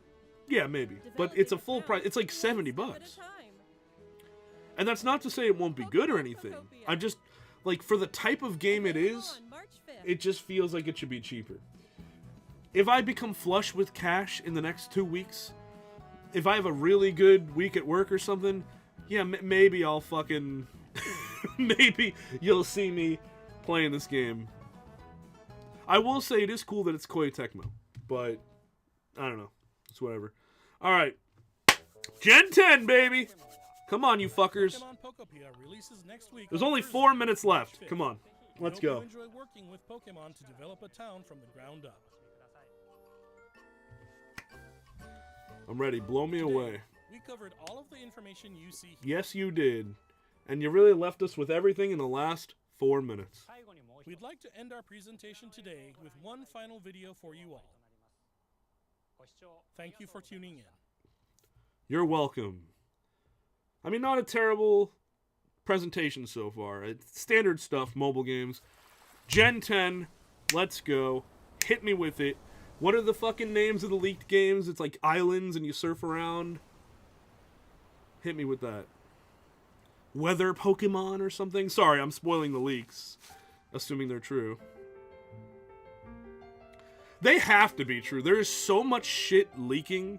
yeah, maybe. But it's a full price. It's like 70 bucks. And that's not to say it won't be good or anything. I'm just, like, for the type of game it is, it just feels like it should be cheaper. If I become flush with cash in the next 2 weeks, if I have a really good week at work or something, yeah, maybe I'll fucking... maybe you'll see me playing this game. I will say it is cool that it's Koei Tecmo, but I don't know. It's whatever. Alright. Gen 10, baby! Come on, you fuckers. Pokemon Pokopia releases next week. There's on only Thursday, 4 minutes left. March 5th. Come on. We Let's hope go. You enjoy working with Pokemon to develop a town from the ground up. I'm ready. Blow me Today, away. We covered all of the information you see here. Yes, you did. And you really left us with everything in the last 4 minutes. We'd like to end our presentation today with one final video for you all. Thank you for tuning in. You're welcome. I mean, not a terrible presentation so far. It's standard stuff, mobile games. Gen 10, let's go. Hit me with it. What are the fucking names of the leaked games? It's like islands and you surf around. Hit me with that. Weather Pokemon or something? Sorry, I'm spoiling the leaks. Assuming they're true. They have to be true. There is so much shit leaking.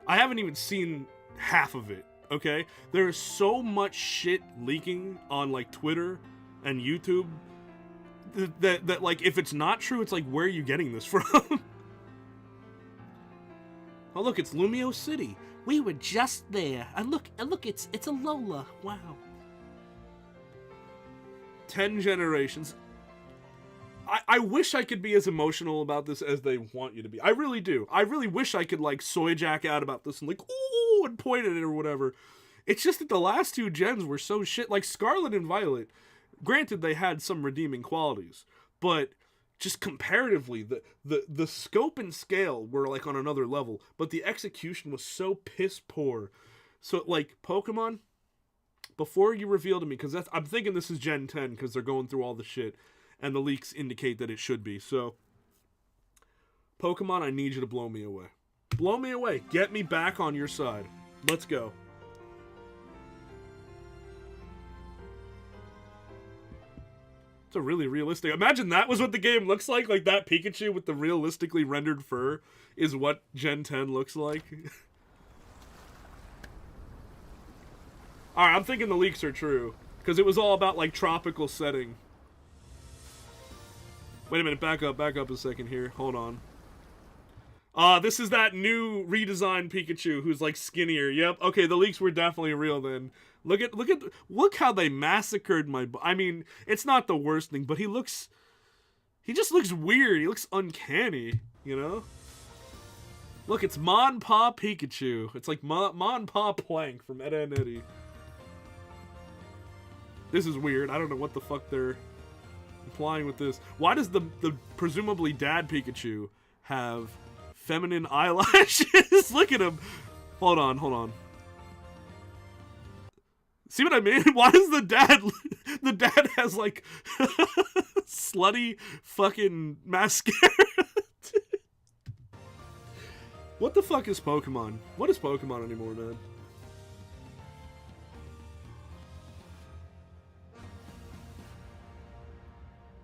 I haven't even seen half of it, okay? There is so much shit leaking on, like, Twitter and YouTube that like, if it's not true, it's like, where are you getting this from? Oh, look, it's Lumio City. We were just there. And look, it's a Lola. Wow. 10 generations. I wish I could be as emotional about this as they want you to be. I really do. I really wish I could, like, soy jack out about this and, like, ooh, and point at it or whatever. It's just that the last 2 gens were so shit. Like, Scarlet and Violet, granted, they had some redeeming qualities, but just comparatively, the scope and scale were like on another level, but the execution was so piss poor. So like Pokemon, before you reveal to me, because I'm thinking this is Gen 10 because they're going through all the shit, and the leaks indicate that it should be. So Pokemon, I need you to blow me away. Blow me away. Get me back on your side. Let's go. It's a really realistic. Imagine that was what the game looks like. Like that Pikachu with the realistically rendered fur is what Gen 10 looks like. Alright, I'm thinking the leaks are true. Because it was all about like tropical setting. Wait a minute, back up a second here. Hold on. This is that new redesigned Pikachu who's like skinnier. Yep. Okay, the leaks were definitely real then. Look how they massacred I mean, it's not the worst thing, but he just looks weird. He looks uncanny, you know? Look, it's Mon Pa Pikachu. It's like Mon Pa Plank from Edda and Eddie. This is weird. I don't know what the fuck they're implying with this. Why does the presumably dad Pikachu have feminine eyelashes? Look at him. Hold on. See what I mean? Why does the dad has like slutty fucking mascara? What the fuck is Pokemon? What is Pokemon anymore, man?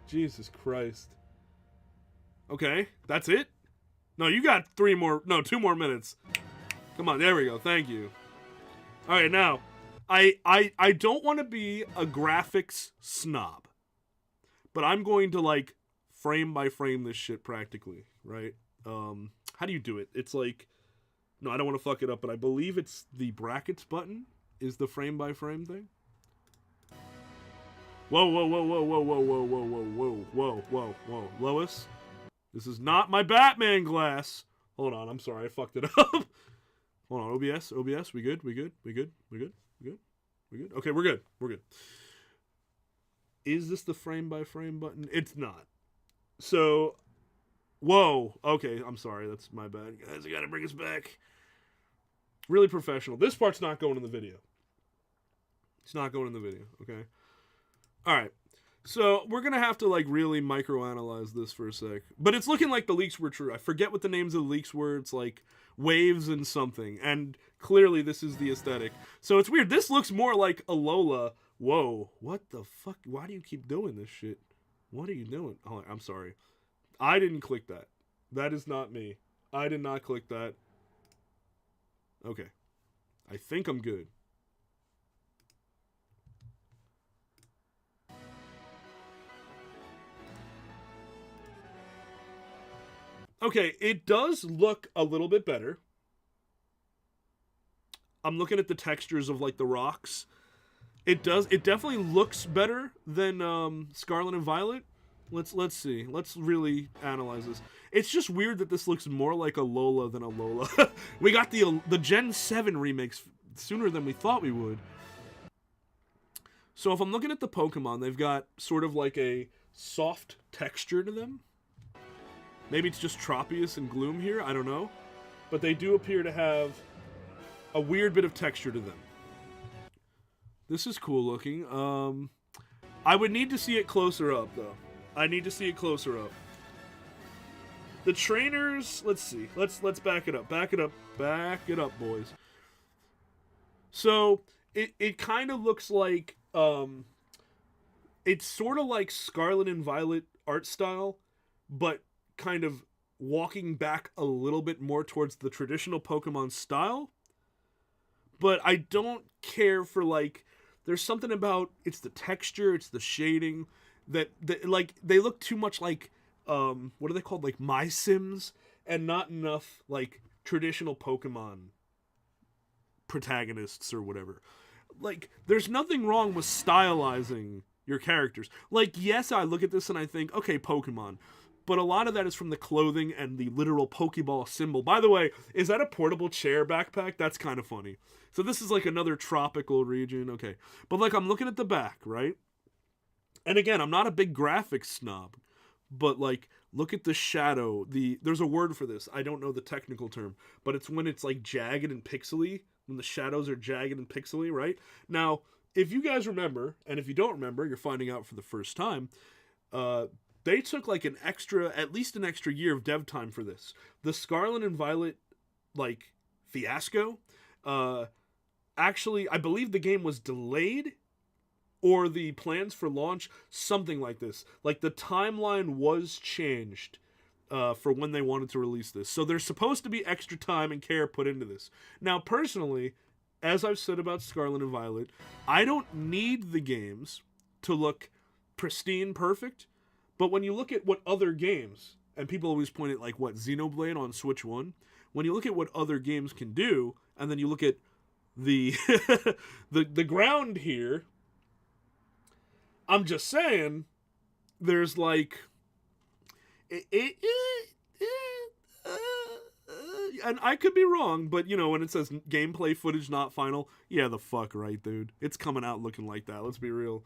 Jesus Christ. Okay, that's it? No, you got 2 more minutes. Come on, there we go. Thank you. All right, now, I don't want to be a graphics snob, but I'm going to like frame by frame this shit practically, right? How do you do it? It's like, no, I don't want to fuck it up, but I believe it's the brackets button is the frame by frame thing. Whoa, Lois, this is not my Batman glass. Hold on, I'm sorry, I fucked it up. Hold on, OBS, we good? Okay, we're good. Is this the frame by frame button? It's not. So, whoa, okay, I'm sorry, that's my bad. Guys, I gotta bring us back. Really professional. This part's not going in the video. It's not going in the video, okay? Alright, so we're gonna have to like really microanalyze this for a sec. But it's looking like the leaks were true. I forget what the names of the leaks were. It's like waves and something. And clearly this is the aesthetic. So it's weird. This looks more like Alola. Whoa, what the fuck? Why do you keep doing this shit? What are you doing? Oh, I'm sorry. I didn't click that. That is not me. I did not click that. Okay. I think I'm good. Okay, it does look a little bit better. I'm looking at the textures of like the rocks. It definitely looks better than Scarlet and Violet. Let's see. Let's really analyze this. It's just weird that this looks more like Alola than Alola. We got the Gen 7 remakes sooner than we thought we would. So if I'm looking at the Pokemon, they've got sort of like a soft texture to them. Maybe it's just Tropius and Gloom here, I don't know. But they do appear to have a weird bit of texture to them. This is cool looking. I would need to see it closer up, though. I need to see it closer up. The trainers, let's see. Let's back it up. Back it up, boys. So, it kind of looks like, it's sort of like Scarlet and Violet art style, but kind of walking back a little bit more towards the traditional Pokemon style. But I don't care for, like, there's something about, it's the texture, it's the shading, that like, they look too much like, what are they called, like, My Sims, and not enough, like, traditional Pokemon protagonists or whatever. Like, there's nothing wrong with stylizing your characters. Like, yes, I look at this and I think, okay, Pokemon. But a lot of that is from the clothing and the literal Pokeball symbol. By the way, is that a portable chair backpack? That's kind of funny. So this is like another tropical region. Okay. But like I'm looking at the back, right? And again, I'm not a big graphics snob. but like look at the shadow. There's a word for this. I don't know the technical term, but it's when it's like jagged and pixely, when the shadows are jagged and pixely, right? Now, if you guys remember, and if you don't remember, you're finding out for the first time, they took like at least an extra year of dev time for this. The Scarlet and Violet like fiasco, actually, I believe the game was delayed, or the plans for launch, something like this. Like, the timeline was changed for when they wanted to release this. So there's supposed to be extra time and care put into this. Now, personally, as I've said about Scarlet and Violet, I don't need the games to look pristine perfect, but when you look at what other games, and people always point at, like, what, Xenoblade on Switch 1? When you look at what other games can do, and then you look at the the ground here, I'm just saying, there's like, and I could be wrong, but you know, when it says gameplay footage not final, yeah, the fuck right, dude. It's coming out looking like that. Let's be real.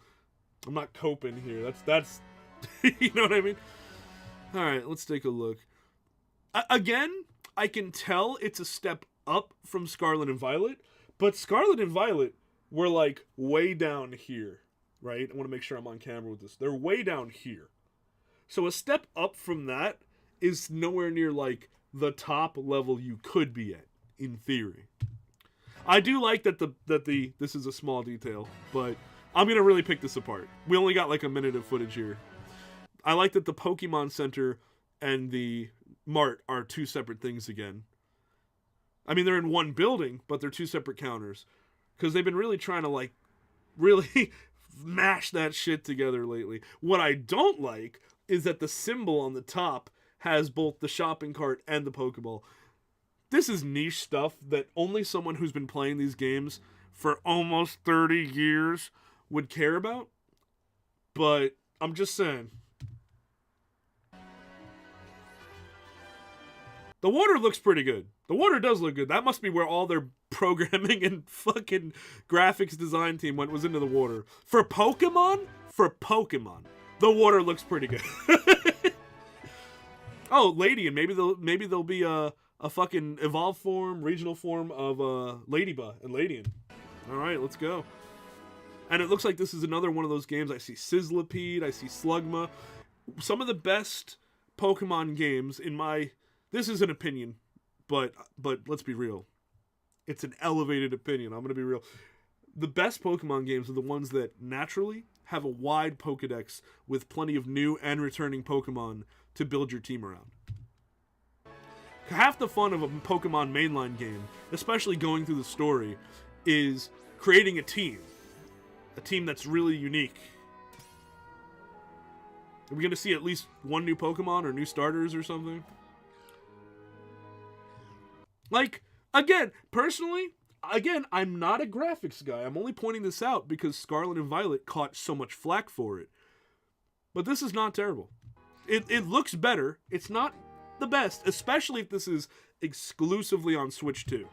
I'm not coping here. That's, you know what I mean? All right, let's take a look. Again, I can tell it's a step up from Scarlet and Violet, but Scarlet and Violet were like way down here. Right? I want to make sure I'm on camera with this. They're way down here. So a step up from that is nowhere near like the top level you could be at, in theory. I do like that this is a small detail, but I'm going to really pick this apart. We only got like a minute of footage here. I like that the Pokemon Center and the Mart are two separate things again. I mean, they're in one building, but they're two separate counters. Because they've been really trying to like, really mash that shit together lately. What I don't like is that the symbol on the top has both the shopping cart and the Pokeball. This is niche stuff that only someone who's been playing these games for almost 30 years would care about. But I'm just saying. The water looks pretty good. The water does look good. That must be where all their programming and fucking graphics design team was into the water. For Pokemon, the water looks pretty good. Oh, Ladian. Maybe there'll be a fucking evolved form, regional form of Ladybug and Ladian. All right, let's go. And it looks like this is another one of those games. I see Sizzlipede, I see Slugma. Some of the best Pokemon games in my... This is an opinion, but let's be real. It's an elevated opinion. I'm going to be real. The best Pokemon games are the ones that naturally have a wide Pokedex with plenty of new and returning Pokemon to build your team around. Half the fun of a Pokemon mainline game, especially going through the story, is creating a team. A team that's really unique. Are we going to see at least one new Pokemon or new starters or something? Like, personally, I'm not a graphics guy. I'm only pointing this out because Scarlet and Violet caught so much flack for it. But this is not terrible. It looks better. It's not the best, especially if this is exclusively on Switch 2.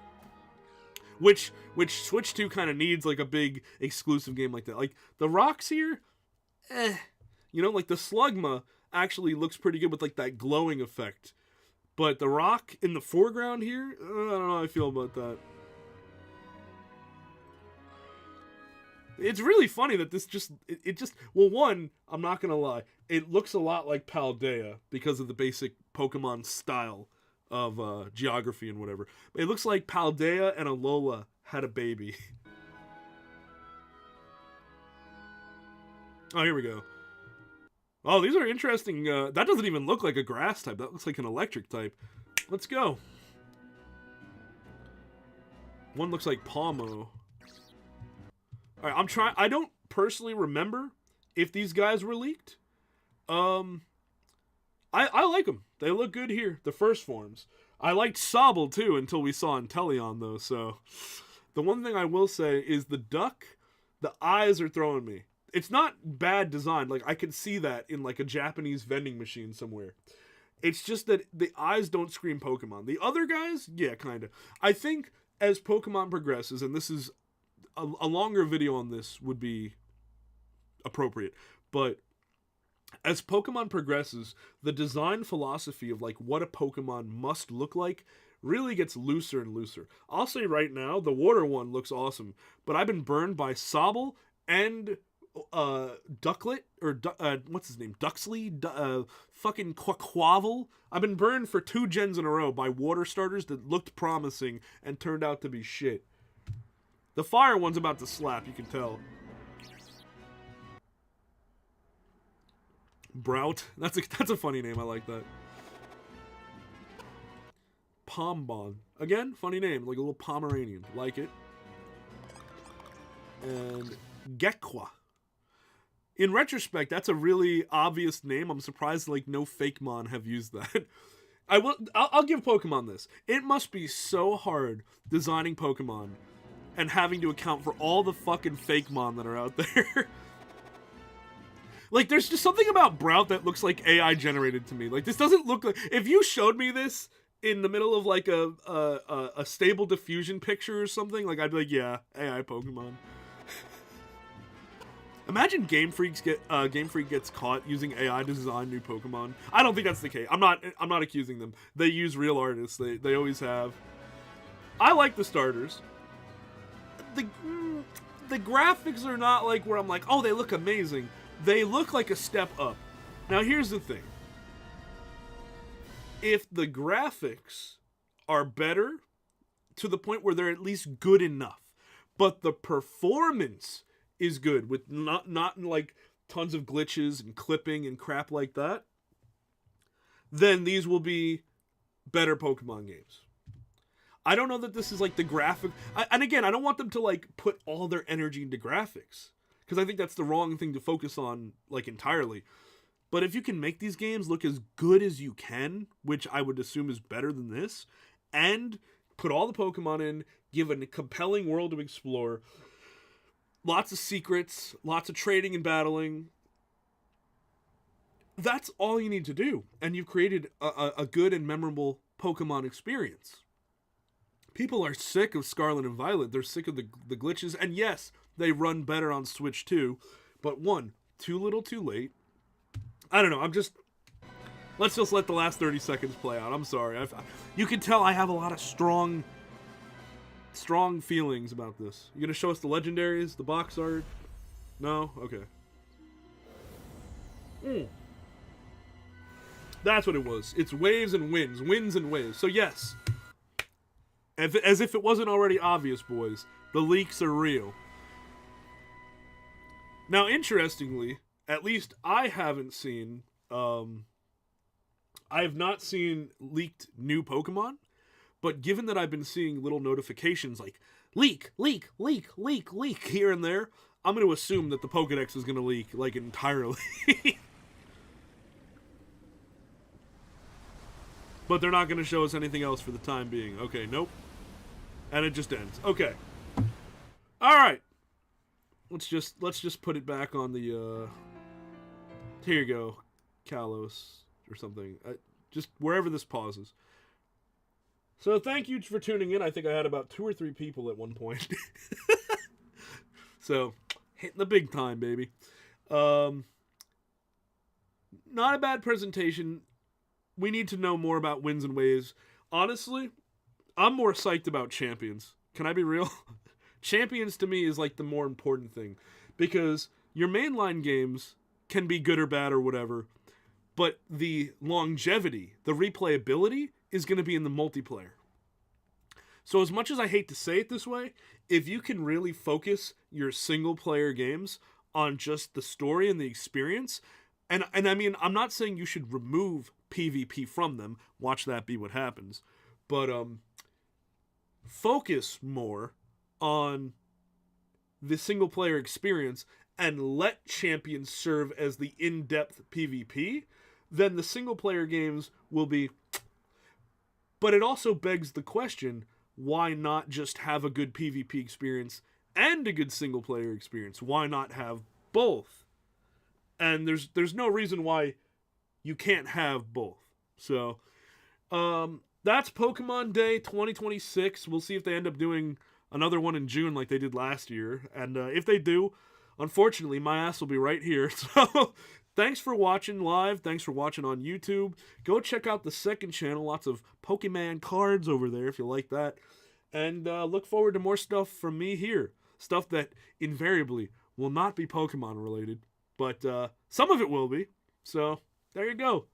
Which Switch 2 kind of needs like a big exclusive game like that. Like, the rocks here, You know, like the Slugma actually looks pretty good with like that glowing effect. But the rock in the foreground here, I don't know how I feel about that. It's really funny that this well, one, I'm not going to lie, it looks a lot like Paldea because of the basic Pokemon style of geography and whatever. It looks like Paldea and Alola had a baby. Oh, here we go. Oh, these are interesting. That doesn't even look like a grass type. That looks like an electric type. Let's go. One looks like Palmo. Alright, I don't personally remember if these guys were leaked. I like them. They look good here. The first forms. I liked Sobble too until we saw Inteleon though, so. The one thing I will say is the duck, the eyes are throwing me. It's not bad design. Like, I could see that in, like, a Japanese vending machine somewhere. It's just that the eyes don't scream Pokemon. The other guys, yeah, kind of. I think as Pokemon progresses, and this is a longer video on this would be appropriate, but as Pokemon progresses, the design philosophy of like what a Pokemon must look like really gets looser and looser. I'll say right now, the water one looks awesome, but I've been burned by Sobble and Ducklet, or what's his name? Duxley? Fucking Quaquaval. I've been burned for 2 gens in a row by water starters that looked promising and turned out to be shit. The fire one's about to slap, you can tell. Brout. That's a funny name, I like that. Pombon. Again, funny name, like a little Pomeranian. Like it. And Gekwa. In retrospect, that's a really obvious name. I'm surprised like no Fakemon have used that. I'll give Pokemon this. It must be so hard designing Pokemon and having to account for all the fucking Fakemon that are out there. Like, there's just something about Brout that looks like AI generated to me. Like, this doesn't look like... If you showed me this in the middle of like a Stable Diffusion picture or something, like I'd be like, yeah, AI Pokemon. Imagine Game Freak gets caught using AI to design new Pokemon. I don't think that's the case. I'm not accusing them. They use real artists. They always have. I like the starters. The graphics are not like where I'm like, oh, they look amazing. They look like a step up. Now here's the thing. If the graphics are better to the point where they're at least good enough, but the performance is good with not like tons of glitches and clipping and crap like that, then these will be better Pokemon games. I don't know that this is like the graphic... and again, I don't want them to like put all their energy into graphics, because I think that's the wrong thing to focus on like entirely. But if you can make these games look as good as you can, which I would assume is better than this, and put all the Pokemon in, give a compelling world to explore, lots of secrets, lots of trading and battling, that's all you need to do. And you've created a good and memorable Pokemon experience. People are sick of Scarlet and Violet. They're sick of the glitches. And yes, they run better on Switch too. But too little too late. I don't know. Let's just let the last 30 seconds play out. I'm sorry. You can tell I have a lot of strong feelings about this. You gonna show us the legendaries, the box art? No? Okay. That's what it was. It's waves and winds. Winds and waves. So yes. As if it wasn't already obvious, boys. The leaks are real. Now, interestingly, at least I haven't seen... I have not seen leaked new Pokemon. But given that I've been seeing little notifications like, leak, leak, leak, leak, leak, here and there, I'm going to assume that the Pokedex is going to leak, like, entirely. But they're not going to show us anything else for the time being. Okay, nope. And it just ends. Okay. Alright. Let's just put it back on the, here you go. Kalos, or something. Just wherever this pauses. So thank you for tuning in. I think I had about 2 or 3 people at one point. So, hitting the big time, baby. Not a bad presentation. We need to know more about Winds and Waves. Honestly, I'm more psyched about Champions. Can I be real? Champions to me is like the more important thing. Because your mainline games can be good or bad or whatever. But the longevity, the replayability, is going to be in the multiplayer. So as much as I hate to say it this way, if you can really focus your single player games on just the story and the experience, and I mean, I'm not saying you should remove PvP from them, watch that be what happens, but focus more on the single player experience and let Champions serve as the in-depth PvP, then the single player games will be... But it also begs the question, why not just have a good PvP experience and a good single player experience? Why not have both? And there's no reason why you can't have both. So, that's Pokemon Day 2026. We'll see if they end up doing another one in June like they did last year. And if they do, unfortunately, my ass will be right here. So, thanks for watching live. Thanks for watching on YouTube. Go check out the second channel. Lots of Pokemon cards over there if you like that. And look forward to more stuff from me here. Stuff that invariably will not be Pokemon related. But some of it will be. So, there you go.